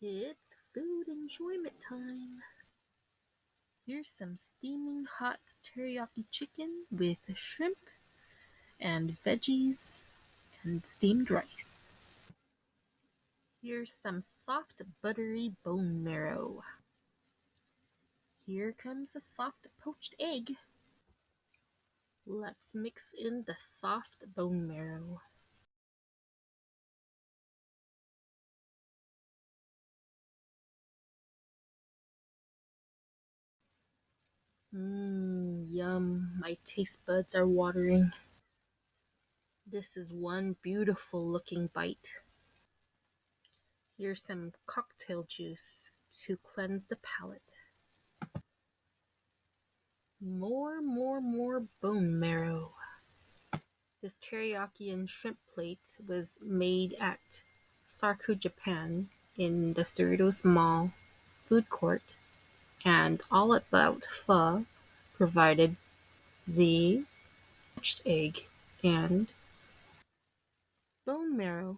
It's food enjoyment time. Here's some steaming hot teriyaki chicken with shrimp and veggies and steamed rice. Here's some soft buttery bone marrow. Here comes a soft poached egg. Let's mix in the soft bone marrow. Yum. My taste buds are watering. This is one beautiful looking bite. Here's some cocktail juice to cleanse the palate. More bone marrow. This teriyaki and shrimp plate was made at Sarku Japan in the Cerritos Mall food court, and All About Pho provided the poached egg and bone marrow.